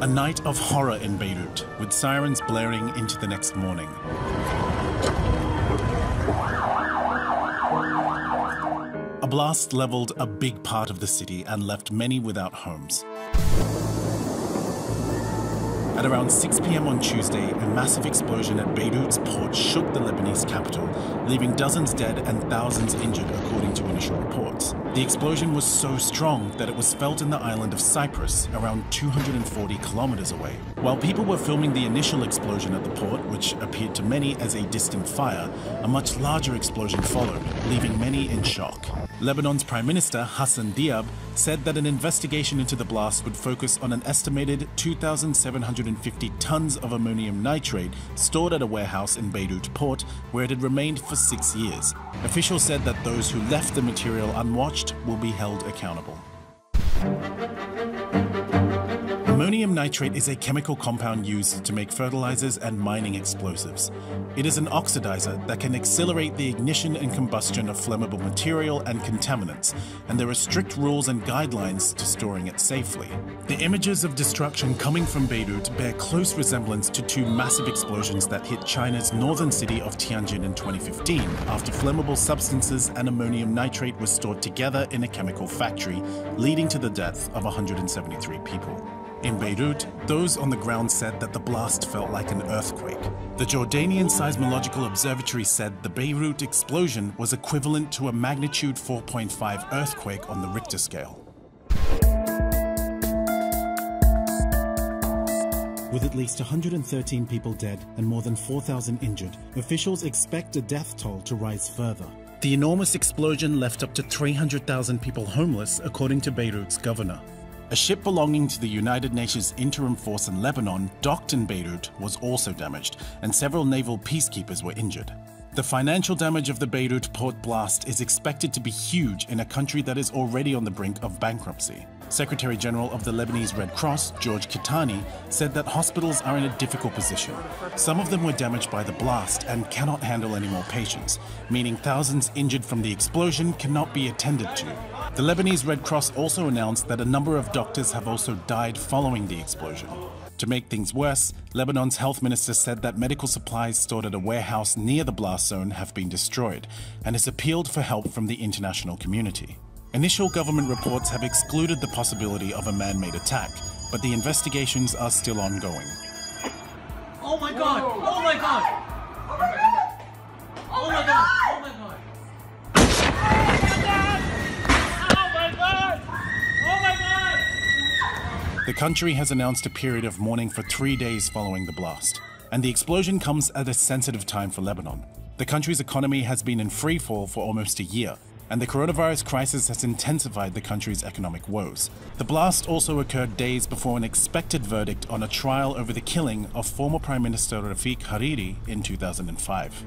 A night of horror in Beirut, with sirens blaring into the next morning. A blast leveled a big part of the city and left many without homes. At around 6 p.m. on Tuesday, a massive explosion at Beirut's port shook the Lebanese capital, leaving dozens dead and thousands injured according to initial reports. The explosion was so strong that it was felt in the island of Cyprus, around 240 kilometers away. While people were filming the initial explosion at the port, which appeared to many as a distant fire, a much larger explosion followed, leaving many in shock. Lebanon's Prime Minister Hassan Diab said that an investigation into the blast would focus on an estimated 2,750 tons of ammonium nitrate stored at a warehouse in Beirut port, where it had remained for 6 years. Officials said that those who left the material unwatched will be held accountable. Ammonium nitrate is a chemical compound used to make fertilizers and mining explosives. It is an oxidizer that can accelerate the ignition and combustion of flammable material and contaminants, and there are strict rules and guidelines to storing it safely. The images of destruction coming from Beirut bear close resemblance to two massive explosions that hit China's northern city of Tianjin in 2015, after flammable substances and ammonium nitrate were stored together in a chemical factory, leading to the death of 173 people. In Beirut, those on the ground said that the blast felt like an earthquake. The Jordanian Seismological Observatory said the Beirut explosion was equivalent to a magnitude 4.5 earthquake on the Richter scale. With at least 113 people dead and more than 4,000 injured, officials expect a death toll to rise further. The enormous explosion left up to 300,000 people homeless, according to Beirut's governor. A ship belonging to the United Nations Interim Force in Lebanon, docked in Beirut, was also damaged, and several naval peacekeepers were injured. The financial damage of the Beirut port blast is expected to be huge in a country that is already on the brink of bankruptcy. Secretary General of the Lebanese Red Cross, George Kitani, said that hospitals are in a difficult position. Some of them were damaged by the blast and cannot handle any more patients, meaning thousands injured from the explosion cannot be attended to. The Lebanese Red Cross also announced that a number of doctors have also died following the explosion. To make things worse, Lebanon's health minister said that medical supplies stored at a warehouse near the blast zone have been destroyed, and has appealed for help from the international community. Initial government reports have excluded the possibility of a man-made attack, but the investigations are still ongoing. Oh my God! Oh my God! Oh my God! Oh my God! Oh my God! Oh my God! Oh my God! The country has announced a period of mourning for 3 days following the blast, and the explosion comes at a sensitive time for Lebanon. The country's economy has been in free fall for almost a year, and the coronavirus crisis has intensified the country's economic woes. The blast also occurred days before an expected verdict on a trial over the killing of former Prime Minister Rafik Hariri in 2005.